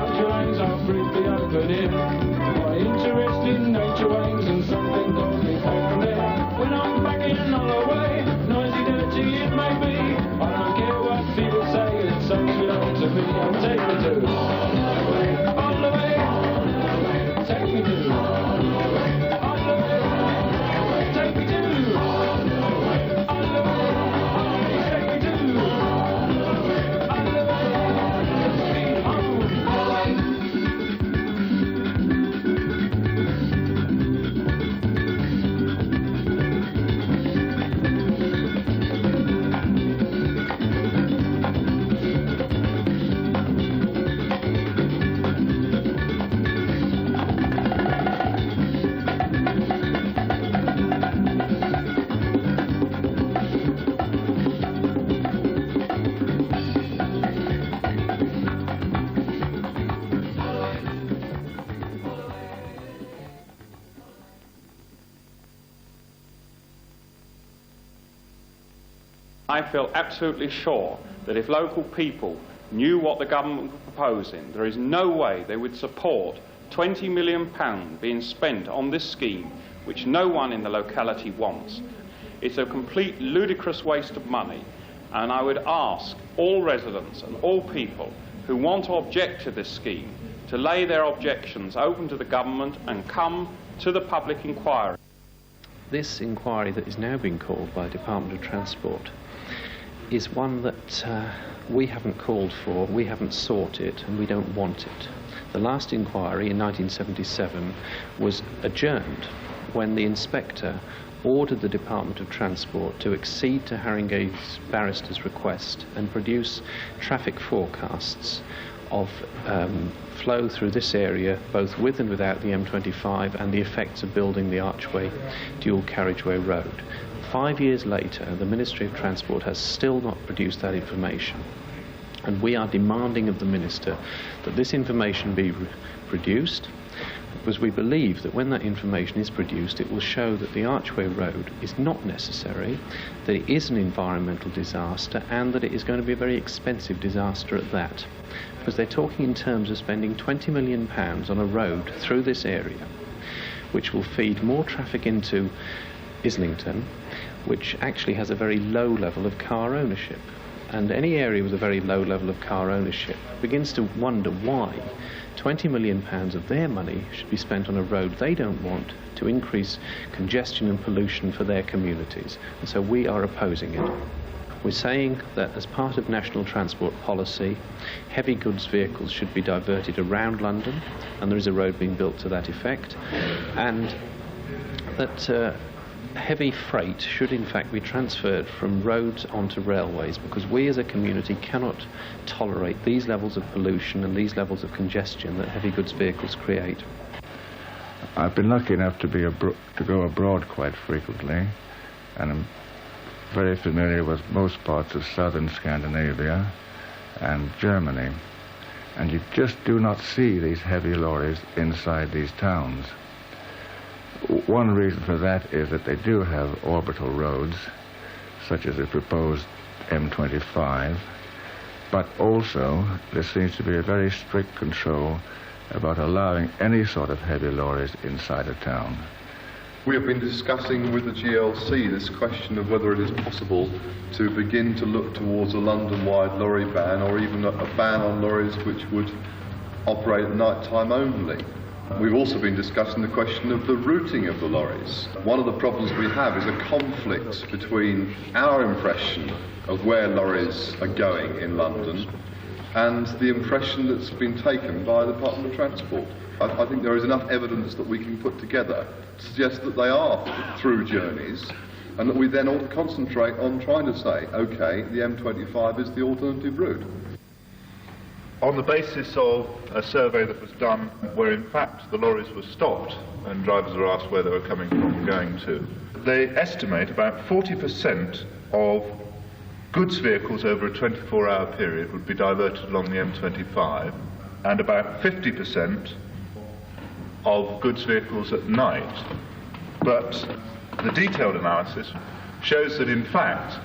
country lanes are briefly open here. My interest in nature wanes and something calls me back from there. When I'm back in another way, noisy, dirty it may be, I don't care what people say, it's something belongs to me. And take me to all the way, take me to all the way, take me to all the way, take me to all the way, speed home. I feel absolutely sure that if local people knew what the government were proposing, there is no way they would support £20 million being spent on this scheme, which no one in the locality wants. It's a complete ludicrous waste of money, and I would ask all residents and all people who want to object to this scheme to lay their objections open to the government and come to the public inquiry. This inquiry that is now being called by the Department of Transport is one that we haven't called for, we haven't sought it, and we don't want it. The last inquiry in 1977 was adjourned when the inspector ordered the Department of Transport to accede to Haringey's barrister's request and produce traffic forecasts of flow through this area, both with and without the M25, and the effects of building the Archway dual carriageway road. 5 years later, the Ministry of Transport has still not produced that information, and we are demanding of the Minister that this information be produced, because we believe that when that information is produced, it will show that the Archway Road is not necessary, that it is an environmental disaster, and that it is going to be a very expensive disaster at that. Because they're talking in terms of spending £20 million on a road through this area, which will feed more traffic into Islington, which actually has a very low level of car ownership. And any area with a very low level of car ownership begins to wonder why £20 million of their money should be spent on a road they don't want to increase congestion and pollution for their communities. And so we are opposing it. We're saying that as part of national transport policy, heavy goods vehicles should be diverted around London, and there is a road being built to that effect, and that heavy freight should in fact be transferred from roads onto railways, because we as a community cannot tolerate these levels of pollution and these levels of congestion that heavy goods vehicles create. I've been lucky enough to go abroad quite frequently, and I'm very familiar with most parts of southern Scandinavia and Germany, and you just do not see these heavy lorries inside these towns. One reason for that is that they do have orbital roads, such as the proposed M25, but also there seems to be a very strict control about allowing any sort of heavy lorries inside a town. We have been discussing with the GLC this question of whether it is possible to begin to look towards a London-wide lorry ban, or even a ban on lorries which would operate at night time only. We've also been discussing the question of the routing of the lorries. One of the problems we have is a conflict between our impression of where lorries are going in London and the impression that's been taken by the Department of Transport. I think there is enough evidence that we can put together to suggest that they are through journeys, and that we then ought to concentrate on trying to say, OK, the M25 is the alternative route. On the basis of a survey that was done where in fact the lorries were stopped and drivers were asked where they were coming from and going to, they estimate about 40% of goods vehicles over a 24-hour period would be diverted along the M25, and about 50% of goods vehicles at night. But the detailed analysis shows that in fact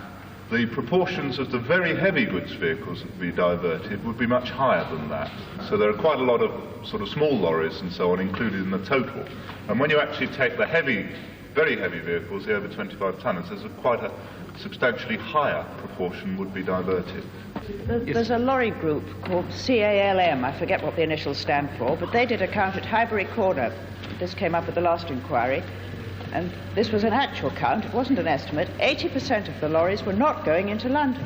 the proportions of the very heavy goods vehicles that would be diverted would be much higher than that. So there are quite a lot of sort of small lorries and so on included in the total. And when you actually take the heavy, very heavy vehicles, the over 25 tonnes, there's quite a substantially higher proportion would be diverted. There's a lorry group called CALM, I forget what the initials stand for, but they did a count at Highbury Corner. This came up at the last inquiry, and this was an actual count, it wasn't an estimate. 80% of the lorries were not going into London.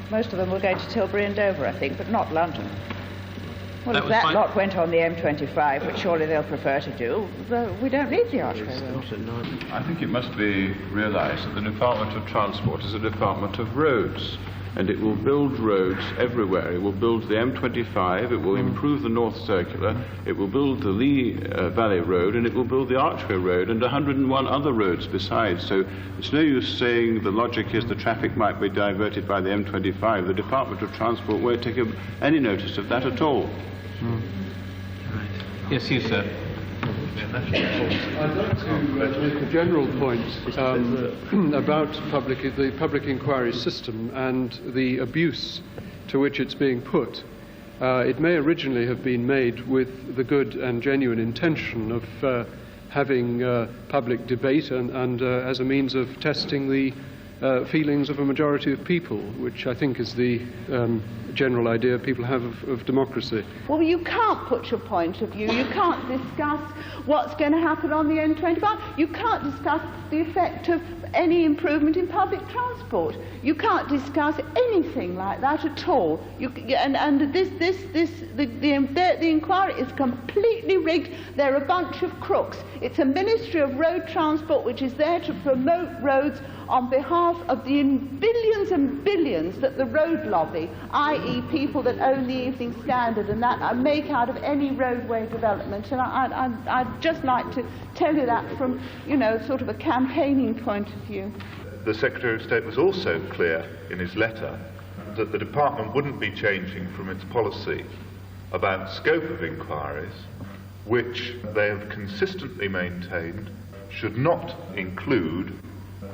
Most of them were going to Tilbury and Dover, I think, but not London. Well, if that lot went on the M25, which surely they'll prefer to do, we don't need the Archway road. I think it must be realised that the Department of Transport is a department of roads, and it will build roads everywhere. It will build the M25, it will improve the North Circular, it will build the Lee Valley Road, and it will build the Archway Road and 101 other roads besides. So it's no use saying the logic is the traffic might be diverted by the M25. The Department of Transport won't take any notice of that at all. Yes, you, sir. I'd like to make a general point about the public inquiry system and the abuse to which it's being put. It may originally have been made with the good and genuine intention of having public debate and as a means of testing the feelings of a majority of people, which I think is the general idea people have of democracy. Well, you can't put your point of view. You can't discuss what's going to happen on the N25. You can't discuss the effect of any improvement in public transport. You can't discuss anything like that at all. The inquiry is completely rigged. They're a bunch of crooks. It's a Ministry of Road Transport which is there to promote roads on behalf of the billions and billions that the road lobby, i.e. people that own the Evening Standard and that make out of any roadway development. And I'd just like to tell you that from, sort of a campaigning point of view. The Secretary of State was also clear in his letter that the department wouldn't be changing from its policy about scope of inquiries, which they have consistently maintained should not include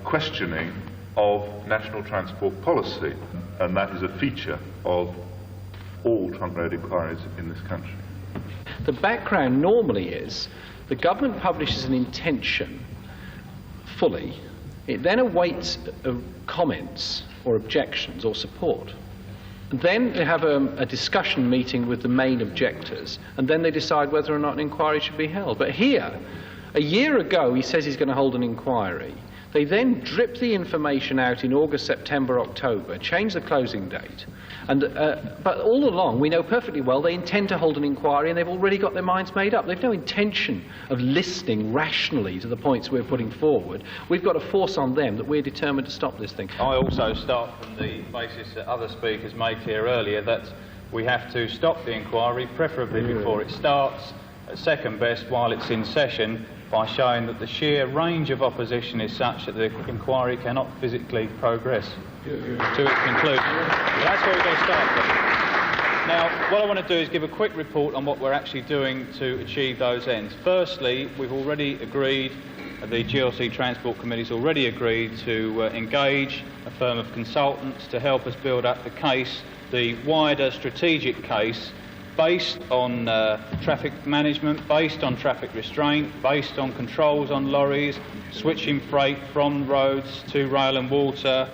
questioning of national transport policy, and that is a feature of all trunk road inquiries in this country. The background normally is the government publishes an intention fully. It then awaits comments or objections or support. And then they have a discussion meeting with the main objectors, and then they decide whether or not an inquiry should be held. But here, a year ago, he says he's going to hold an inquiry. They then drip the information out in August, September, October, change the closing date. But all along, we know perfectly well they intend to hold an inquiry and they've already got their minds made up. They've no intention of listening rationally to the points we're putting forward. We've got to force on them that we're determined to stop this thing. I also start from the basis that other speakers made clear earlier that we have to stop the inquiry, preferably before it starts, at second best while it's in session, by showing that the sheer range of opposition is such that the inquiry cannot physically progress to its conclusion. That's where we're going to start from. Now, what I want to do is give a quick report on what we're actually doing to achieve those ends. Firstly, we've already agreed, the GLC Transport Committee's already agreed to engage a firm of consultants to help us build up the case, the wider strategic case, based on traffic management, based on traffic restraint, based on controls on lorries, switching freight from roads to rail and water,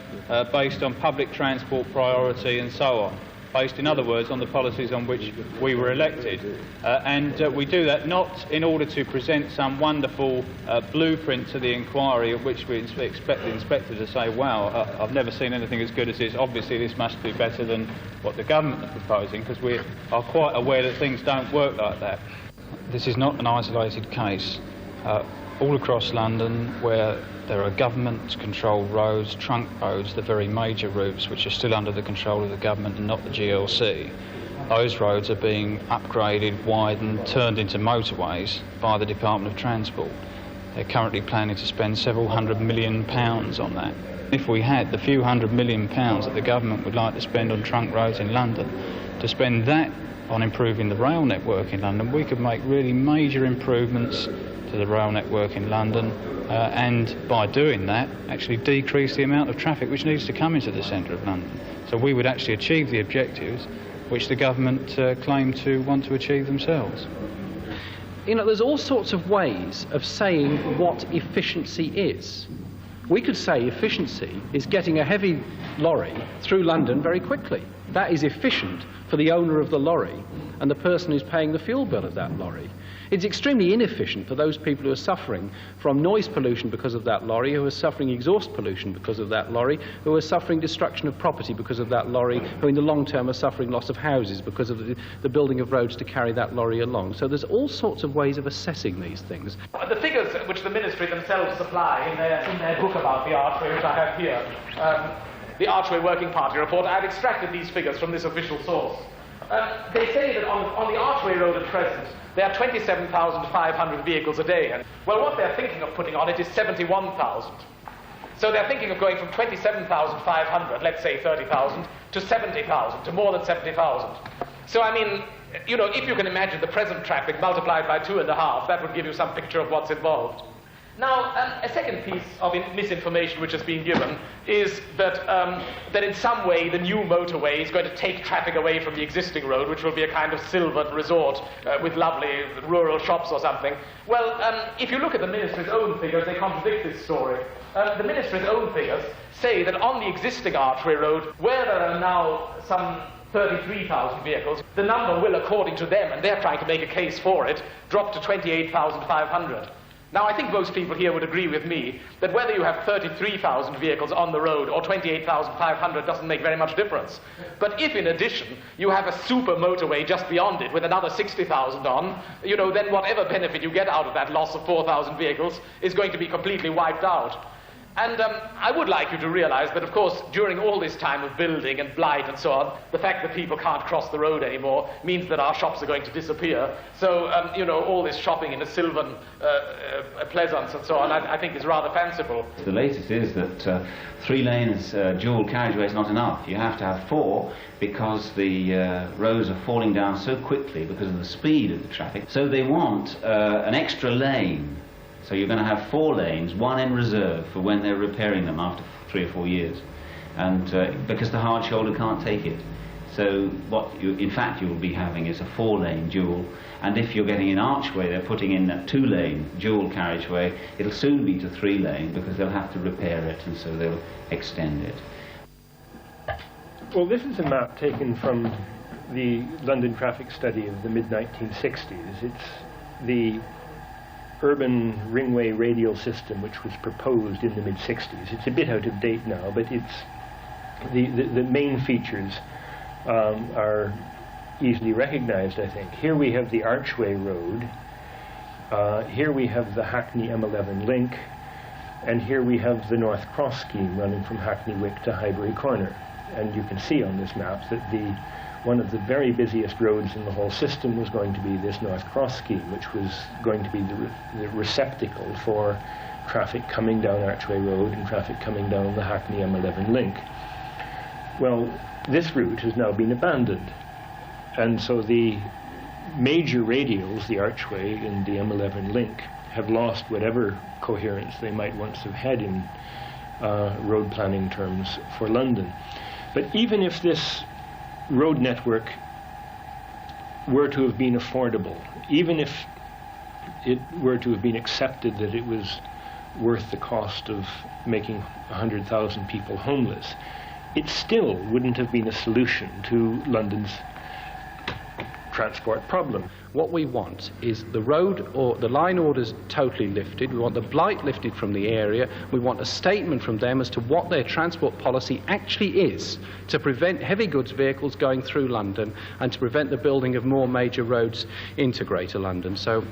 based on public transport priority and so on. Based, in other words, on the policies on which we were elected. We do that not in order to present some wonderful blueprint to the inquiry at which we expect the inspector to say, wow, I've never seen anything as good as this. Obviously this must be better than what the government are proposing, because we are quite aware that things don't work like that. This is not an isolated case. All across London, where there are government-controlled roads, trunk roads, the very major routes which are still under the control of the government and not the GLC, those roads are being upgraded, widened, turned into motorways by the Department of Transport. They're currently planning to spend several £100 million on that. If we had the few £100 million that the government would like to spend on trunk roads in London, to spend that on improving the rail network in London, we could make really major improvements to to the rail network in London, and by doing that actually decrease the amount of traffic which needs to come into the centre of London. So we would actually achieve the objectives which the government claim to want to achieve themselves. You know, there's all sorts of ways of saying what efficiency is. We could say efficiency is getting a heavy lorry through London very quickly. That is efficient for the owner of the lorry and the person who's paying the fuel bill of that lorry. It's extremely inefficient for those people who are suffering from noise pollution because of that lorry, who are suffering exhaust pollution because of that lorry, who are suffering destruction of property because of that lorry, who in the long term are suffering loss of houses because of the building of roads to carry that lorry along. So there's all sorts of ways of assessing these things. The figures which the Ministry themselves supply in their book about the Archway, which I have here, the Archway Working Party report, I've extracted these figures from this official source. They say that on the Archway Road at present, there are 27,500 vehicles a day. And, well, what they're thinking of putting on it is 71,000. So they're thinking of going from 27,500, let's say 30,000, to 70,000, to more than 70,000. So, I mean, you know, if you can imagine the present traffic multiplied by 2.5, that would give you some picture of what's involved. Now, a second piece of misinformation which has been given is that, that in some way the new motorway is going to take traffic away from the existing road, which will be a kind of sylvan resort with lovely rural shops or something. Well, if you look at the Ministry's own figures, they contradict this story. The Ministry's own figures say that on the existing Archway Road, where there are now some 33,000 vehicles, the number will, according to them, and they're trying to make a case for it, drop to 28,500. Now, I think most people here would agree with me that whether you have 33,000 vehicles on the road or 28,500 doesn't make very much difference. But if, in addition, you have a super motorway just beyond it with another 60,000 on, you know, then whatever benefit you get out of that loss of 4,000 vehicles is going to be completely wiped out. And I would like you to realize that, of course, during all this time of building and blight and so on, the fact that people can't cross the road anymore means that our shops are going to disappear. So, you know, all this shopping in a sylvan pleasance and so on, I think is rather fanciful. The latest is that 3 lanes dual carriageway is not enough. You have to have 4 because the roads are falling down so quickly because of the speed of the traffic. So they want an extra lane. So you're going to have 4 lanes, 1 in reserve for when they're repairing them after 3 or 4 years, and because the hard shoulder can't take it. So what in fact you'll be having is a 4-lane dual, and if you're getting an Archway, they're putting in a 2-lane dual carriageway. It'll soon be to 3-lane because they'll have to repair it, and so they'll extend it. Well, this is a map taken from the London traffic study of the mid-1960s. It's the urban ringway radial system which was proposed in the mid-60s. It's a bit out of date now, but it's the main features are easily recognized, I think. Here we have the Archway Road, here we have the Hackney M11 link, and here we have the North Cross scheme running from Hackney Wick to Highbury Corner. And you can see on this map that one of the very busiest roads in the whole system was going to be this North Cross scheme, which was going to be the receptacle for traffic coming down Archway Road and traffic coming down the Hackney M11 link. Well, this route has now been abandoned, and so the major radials, the Archway and the M11 link, have lost whatever coherence they might once have had in road planning terms for London. But even if this road network were to have been affordable, even if it were to have been accepted that it was worth the cost of making 100,000 people homeless, it still wouldn't have been a solution to London's transport problem. What we want is the road or the line orders totally lifted. We want the blight lifted from the area. We want a statement from them as to what their transport policy actually is to prevent heavy goods vehicles going through London and to prevent the building of more major roads into Greater London. So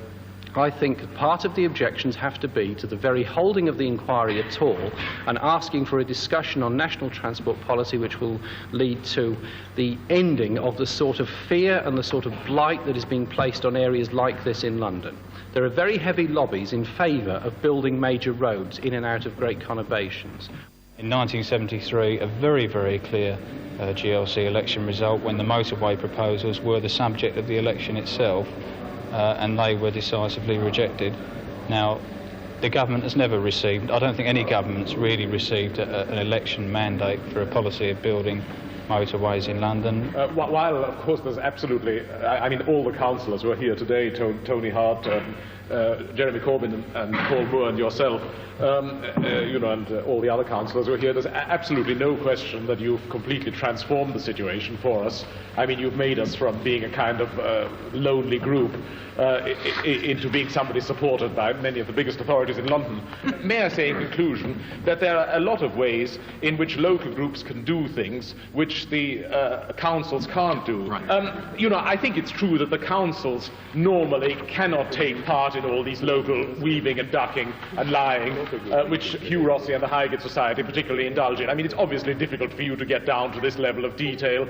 I think part of the objections have to be to the very holding of the inquiry at all and asking for a discussion on national transport policy which will lead to the ending of the sort of fear and the sort of blight that is being placed on areas like this in London. There are very heavy lobbies in favour of building major roads in and out of great conurbations. In 1973, a very, very clear GLC election result when the motorway proposals were the subject of the election itself, and they were decisively rejected. Now, the government has never received, I don't think any government's really received an election mandate for a policy of building motorways in London. While, of course, there's absolutely, I mean, all the councillors who are here today, Tony Hart, Jeremy Corbyn and Paul Moore and yourself, and all the other councillors who are here, there's absolutely no question that you've completely transformed the situation for us. I mean, you've made us from being a kind of lonely group into being somebody supported by many of the biggest authorities in London. May I say in conclusion that there are a lot of ways in which local groups can do things which the councils can't do. Right. I think it's true that the councils normally cannot take part in all these local weaving and ducking and lying, which Hugh Rossi and the Highgate Society particularly indulge in. I mean, it's obviously difficult for you to get down to this level of detail.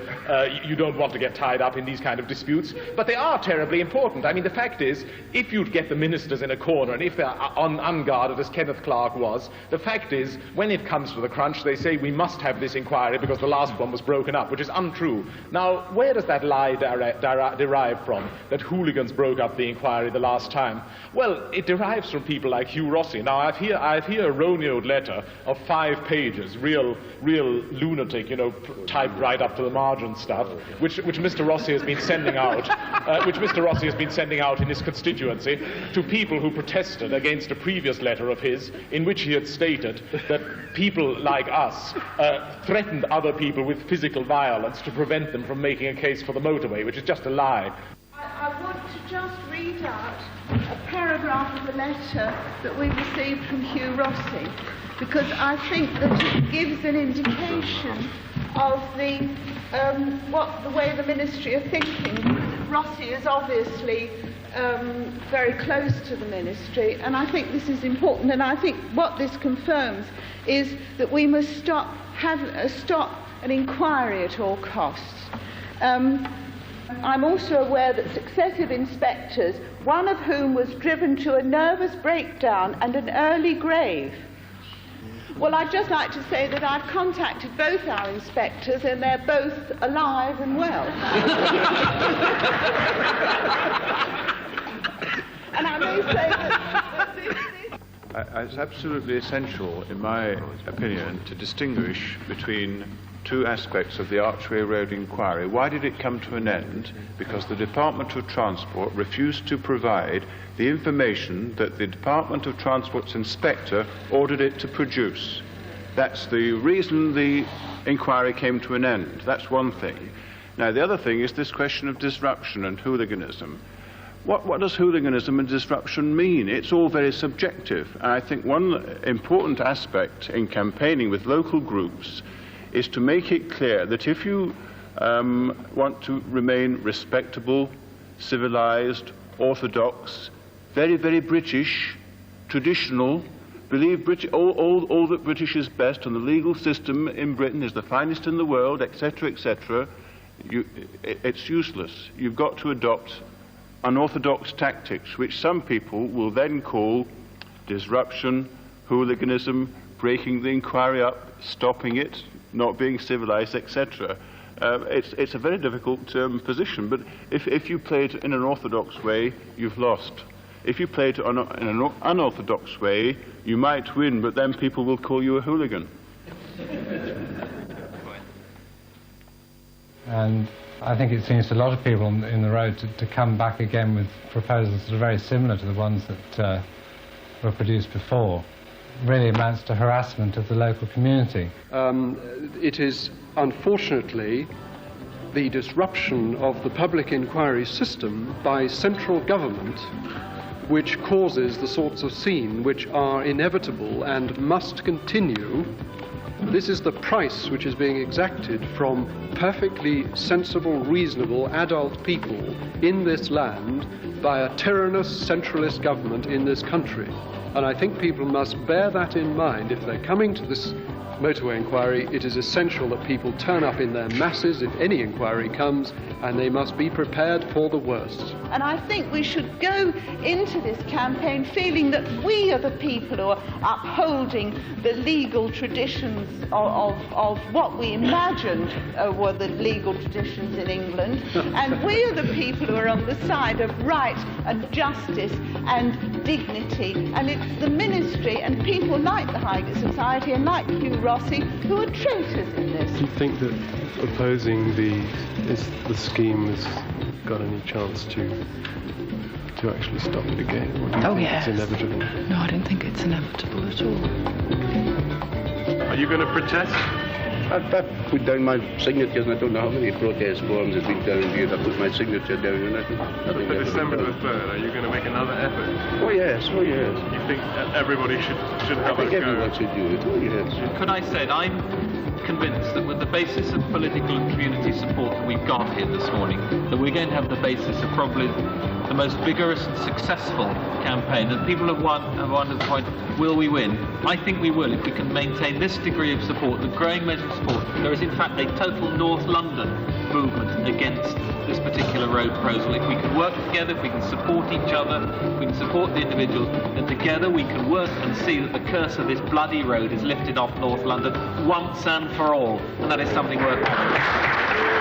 You don't want to get tied up in these kind of disputes, but they are terribly important. I mean, the fact is, if you'd get the ministers in a corner, and if they're unguarded, as Kenneth Clarke was, the fact is, when it comes to the crunch, they say we must have this inquiry because the last one was broken up, which is untrue. Now, where does that lie derive from, that hooligans broke up the inquiry the last time? Well, it derives from people like Hugh Rossi. Now, I've here a Roneoed letter of 5 pages, real lunatic, typed right up to the margin stuff, which Mr. Rossi has been sending out, in his constituency to people who protested against a previous letter of his in which he had stated that people like us threatened other people with physical violence to prevent them from making a case for the motorway, which is just a lie. I want to just read out a paragraph of a letter that we received from Hugh Rossi, because I think that it gives an indication of the way the Ministry are thinking. Rossi is obviously very close to the Ministry, and I think this is important, and I think what this confirms is that we must stop an inquiry at all costs. I'm also aware that successive inspectors, one of whom was driven to a nervous breakdown and an early grave. Well, I'd just like to say that I've contacted both our inspectors and they're both alive and well. And I may say that it's absolutely essential, in my opinion, to distinguish between two aspects of the Archway Road inquiry. Why did it come to an end? Because the Department of Transport refused to provide the information that the Department of Transport's inspector ordered it to produce. That's the reason the inquiry came to an end. That's one thing. Now, the other thing is this question of disruption and hooliganism. What does hooliganism and disruption mean? It's all very subjective. And I think one important aspect in campaigning with local groups is to make it clear that if you want to remain respectable, civilized, orthodox, very, very British, traditional, believe all that British is best and the legal system in Britain is the finest in the world, etc., etc., it's useless. You've got to adopt unorthodox tactics, which some people will then call disruption, hooliganism, breaking the inquiry up, stopping it, not being civilized, etc. It's a very difficult position, but if you play it in an orthodox way, you've lost. If you play it in an unorthodox way, you might win, but then people will call you a hooligan. And I think it seems to a lot of people in the road to come back again with proposals that are very similar to the ones that were produced before. Really amounts to harassment of the local community. It is unfortunately the disruption of the public inquiry system by central government which causes the sorts of scene which are inevitable and must continue. This is the price which is being exacted from perfectly sensible, reasonable, adult people in this land by a tyrannous centralist government in this country. And I think people must bear that in mind. If they're coming to this motorway inquiry, it is essential that people turn up in their masses if any inquiry comes, and they must be prepared for the worst. And I think we should go into this campaign feeling that we are the people who are upholding the legal traditions of what we imagined were the legal traditions in England, and we are the people who are on the side of right and justice and dignity, and it's the ministry and people like the Highgate Society and like Hugh Rossi who are traitors in this. Do you think that opposing the scheme has got any chance to actually stop it again? Or do you think yes. It's inevitable? No, I don't think it's inevitable at all. Are you going to protest? I've put down my signatures, and I don't know how many protest forms have been down here. I put my signature down, and I think For December the 3rd, are you going to make another effort? Oh yes, oh yes. You think everybody should have I think everyone should do it, oh yes. Could I say, I'm convinced that with the basis of political and community support that we've got here this morning, that we're going to have the basis of probably the most vigorous and successful campaign. And people have wondered the point, will we win? I think we will if we can maintain this degree of support, the growing measure of support. There is in fact a total North London movement against this particular road proposal. If we can work together, if we can support each other, if we can support the individuals, then together we can work and see that the curse of this bloody road is lifted off North London once and for all. And that is something worth having.